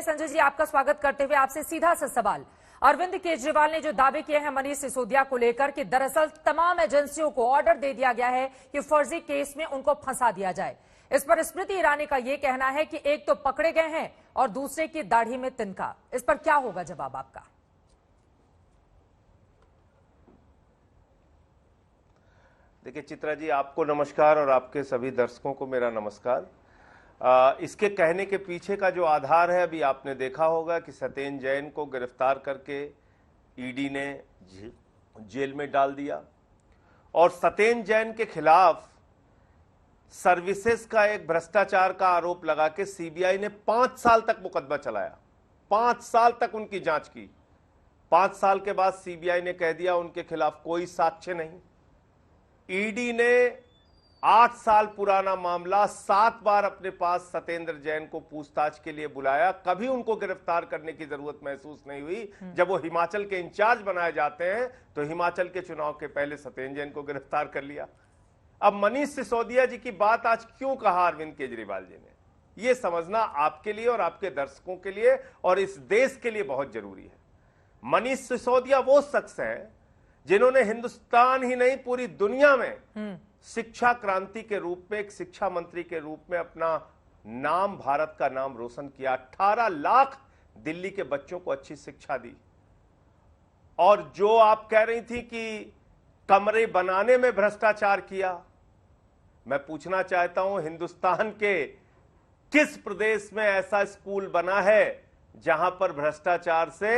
संजय जी, आपका स्वागत करते हुए आपसे सीधा सा सवाल। अरविंद केजरीवाल ने जो दावे किए हैं मनीष सिसोदिया को लेकर कि दरअसल तमाम एजेंसियों को ऑर्डर दे दिया गया है कि फर्जी केस में उनको फंसा दिया जाए, इस पर स्मृति ईरानी का यह कहना है कि एक तो पकड़े गए हैं और दूसरे की दाढ़ी में तिनका। इस पर क्या होगा जवाब आपका? देखिए चित्रा जी, आपको नमस्कार और आपके सभी दर्शकों को मेरा नमस्कार। इसके कहने के पीछे का जो आधार है, अभी आपने देखा होगा कि सत्येंद्र जैन को गिरफ्तार करके ईडी ने जेल में डाल दिया और सत्येंद्र जैन के खिलाफ सर्विसेज का एक भ्रष्टाचार का आरोप लगा के सीबीआई ने 5 साल तक मुकदमा चलाया। 5 साल तक उनकी जांच की। 5 साल के बाद सीबीआई ने कह दिया उनके खिलाफ कोई साक्ष्य नहीं। ईडी ने 8 साल पुराना मामला 7 बार अपने पास सत्येंद्र जैन को पूछताछ के लिए बुलाया। कभी उनको गिरफ्तार करने की जरूरत महसूस नहीं हुई। जब वो हिमाचल के इंचार्ज बनाए जाते हैं तो हिमाचल के चुनाव के पहले सत्येंद्र जैन को गिरफ्तार कर लिया। अब मनीष सिसोदिया जी की बात आज क्यों कहा अरविंद केजरीवाल जी ने, यह समझना आपके लिए और आपके दर्शकों के लिए और इस देश के लिए बहुत जरूरी है। मनीष सिसोदिया वो शख्स है जिन्होंने हिंदुस्तान ही नहीं पूरी दुनिया में शिक्षा क्रांति के रूप में, एक शिक्षा मंत्री के रूप में अपना नाम, भारत का नाम रोशन किया। 18 लाख दिल्ली के बच्चों को अच्छी शिक्षा दी। और जो आप कह रही थी कि कमरे बनाने में भ्रष्टाचार किया, मैं पूछना चाहता हूं हिंदुस्तान के किस प्रदेश में ऐसा स्कूल बना है जहां पर भ्रष्टाचार से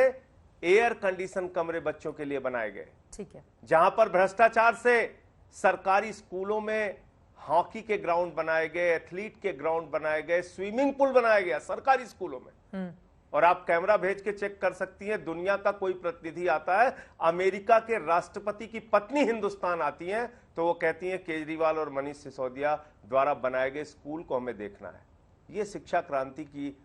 एयर कंडीशन कमरे बच्चों के लिए बनाए गए? ठीक है। जहां पर भ्रष्टाचार से सरकारी स्कूलों में हॉकी के ग्राउंड बनाए गए, एथलीट के ग्राउंड बनाए गए, स्विमिंग पूल बनाया गया सरकारी स्कूलों में। और आप कैमरा भेज के चेक कर सकती हैं, दुनिया का कोई प्रतिनिधि आता है, अमेरिका के राष्ट्रपति की पत्नी हिंदुस्तान आती है तो वो कहती है केजरीवाल और मनीष सिसोदिया द्वारा बनाए गए स्कूल को हमें देखना है। ये शिक्षा क्रांति की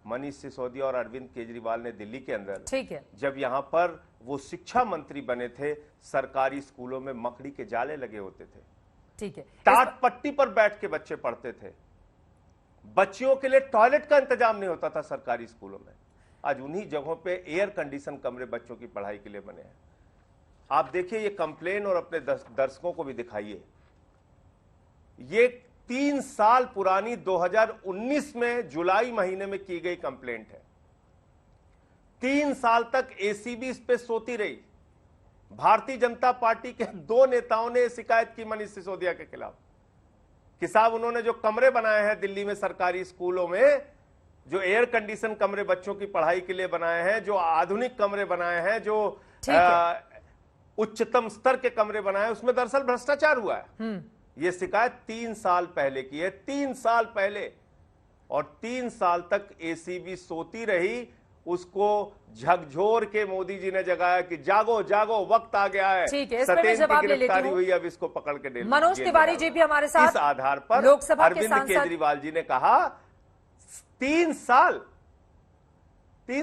मनीष सिसोदिया और अरविंद केजरीवाल ने दिल्ली के अंदर, ठीक है, जब यहां पर वो शिक्षा मंत्री बने थे, सरकारी स्कूलों में मकड़ी के जाले लगे होते थे। ठीक है। टाट पट्टी पर बैठ के बच्चे पढ़ते थे। बच्चियों के लिए टॉयलेट का इंतजाम नहीं होता था सरकारी स्कूलों में। आज उन्हीं जगहों पे एयर कंडीशन कमरे बच्चों की पढ़ाई के लिए बने हैं। आप देखिए ये कंप्लेन और अपने दर्शकों को भी दिखाइए। ये 3 साल पुरानी 2019 में जुलाई महीने में की गई कंप्लेंट है। 3 साल तक एसीबी इस पे सोती रही। भारतीय जनता पार्टी के 2 नेताओं ने शिकायत की मनीष सिसोदिया के खिलाफ कि साहब उन्होंने जो कमरे बनाए हैं दिल्ली में सरकारी स्कूलों में, जो एयर कंडीशन कमरे बच्चों की पढ़ाई के लिए बनाए हैं, जो आधुनिक कमरे बनाए हैं, जो उच्चतम स्तर के कमरे बनाए, उसमें दरअसल भ्रष्टाचार हुआ है। यह शिकायत 3 साल पहले की है, 3 साल पहले। और 3 साल तक एसीबी सोती रही। उसको झकझोर के मोदी जी ने जगाया कि जागो जागो, वक्त आ गया है। ठीक है, इस पे मैं जवाब ले लेती हूं। हुई, अब इसको पकड़ के मनोज तिवारी जी भी हमारे साथ। इस आधार पर लोकसभा के अरविंद केजरीवाल जी ने कहा 3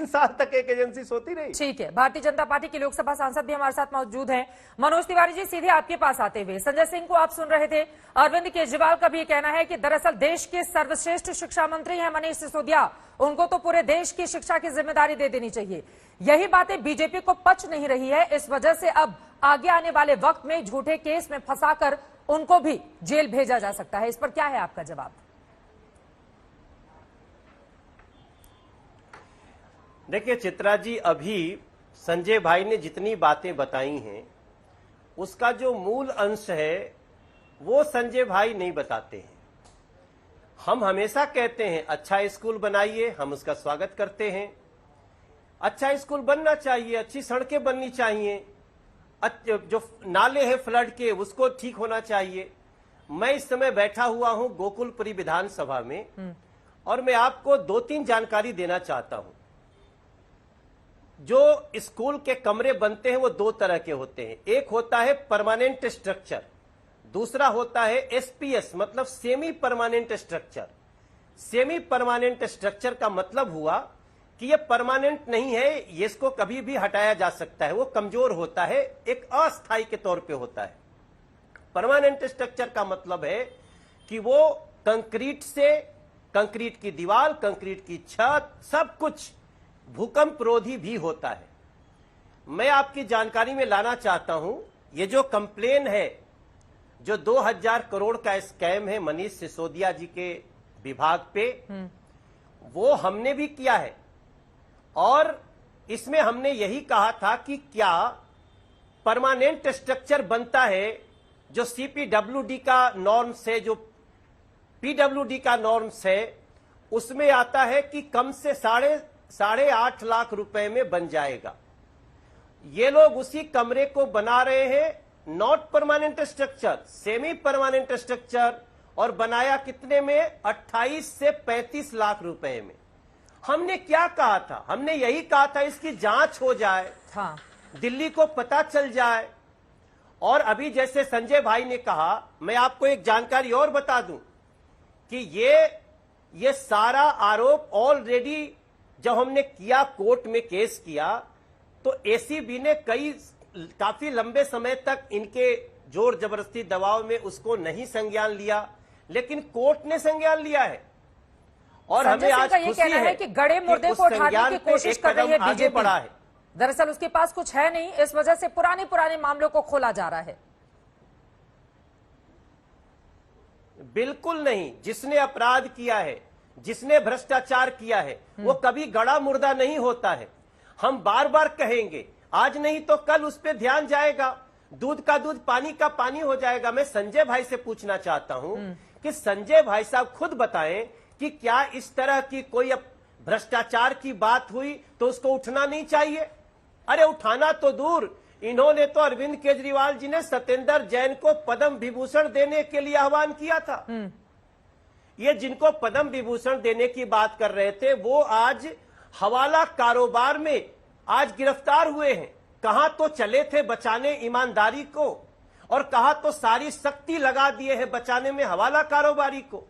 साल तक एक एजेंसी सोती रही। ठीक है, भारतीय जनता पार्टी के लोकसभा सांसद भी हमारे साथ मौजूद हैं। मनोज तिवारी जी, सीधे आपके पास आते हुए, संजय सिंह को आप सुन रहे थे। अरविंद केजरीवाल का भी ये कहना है कि दरअसल देश के सर्वश्रेष्ठ शिक्षा मंत्री हैं मनीष सिसोदिया, उनको तो पूरे देश की शिक्षा की जिम्मेदारी दे देनी चाहिए। यही बातें बीजेपी को पच नहीं रही है, इस वजह से अब आगे आने वाले वक्त में झूठे केस में फंसाकर उनको भी जेल भेजा जा सकता है। इस पर क्या है आपका जवाब? देखिए चित्रा जी, अभी संजय भाई ने जितनी बातें बताई हैं उसका जो मूल अंश है वो संजय भाई नहीं बताते हैं। हम हमेशा कहते हैं अच्छा स्कूल बनाइए, हम उसका स्वागत करते हैं। अच्छा स्कूल बनना चाहिए, अच्छी सड़कें बननी चाहिए, जो नाले हैं फ्लड के उसको ठीक होना चाहिए। मैं इस समय बैठा हुआ हूं गोकुलपुरी विधानसभा में और मैं आपको 2-3 जानकारी देना चाहता हूं। जो स्कूल के कमरे बनते हैं वो 2 तरह के होते हैं। एक होता है परमानेंट स्ट्रक्चर, दूसरा होता है एसपीएस मतलब semi permanent structure. Semi permanent structure का मतलब हुआ कि ये परमानेंट नहीं है, ये इसको कभी भी हटाया जा सकता है, वो कमजोर होता है, एक अस्थायी के तौर पे होता है। परमानेंट स्ट्रक्चर का मतलब है कि वो कंक्रीट से कंक्रीट की दीवार, कंक्रीट की छत, सब कुछ भूकंप रोधी भी होता है। मैं आपकी जानकारी में लाना चाहता हूं, ये जो कंप्लेन है, जो 2000 करोड़ का स्कैम है मनीष सिसोदिया जी के विभाग पे, वो हमने भी किया है। और इसमें हमने यही कहा था कि क्या परमानेंट स्ट्रक्चर बनता है जो सीपीडब्ल्यूडी का नॉर्म्स है, जो पीडब्ल्यूडी का नॉर्म्स है, उसमें आता है कि कम से 8.5 लाख रुपए में बन जाएगा। ये लोग उसी कमरे को बना रहे हैं not permanent structure, semi permanent structure, और बनाया कितने में? 28 से 35 लाख रुपए में। हमने क्या कहा था? हमने यही कहा था इसकी जांच हो जाए, हाँ, दिल्ली को पता चल जाए। और अभी जैसे संजय भाई ने कहा, मैं आपको एक जानकारी और बता दूं कि ये सारा आरोप ऑलरेडी जब हमने किया, कोर्ट में केस किया, तो एसीबी ने काफी लंबे समय तक इनके जोर जबरदस्ती दबाव में उसको नहीं संज्ञान लिया, लेकिन कोर्ट ने संज्ञान लिया है। और हमें आज ये खुशी कहना है कि गड़े मुर्दे उस को उठाने संज्ञान की पे कोशिश एक कर रही है कदम आगे बीजेपी। बढ़ा है। दरअसल उसके पास कुछ है नहीं, इस वजह से पुराने मामलों को खोला जा रहा है। बिल्कुल नहीं। जिसने अपराध किया है, जिसने भ्रष्टाचार किया है, वो कभी गड़ा मुर्दा नहीं होता है। हम बार बार कहेंगे, आज नहीं तो कल उस पर ध्यान जाएगा, दूध का दूध, पानी का पानी हो जाएगा। मैं संजय भाई से पूछना चाहता हूं कि संजय भाई साहब खुद बताएं कि क्या इस तरह की कोई भ्रष्टाचार की बात हुई तो उसको उठना नहीं चाहिए? अरे उठाना तो दूर, इन्होंने तो अरविंद केजरीवाल जी ने सत्येंद्र जैन को पद्म विभूषण देने के लिए आह्वान किया था। ये जिनको पद्म विभूषण देने की बात कर रहे थे, वो आज हवाला कारोबार में आज गिरफ्तार हुए हैं। कहां तो चले थे बचाने ईमानदारी को, और कहा तो सारी शक्ति लगा दिए हैं बचाने में हवाला कारोबारी को।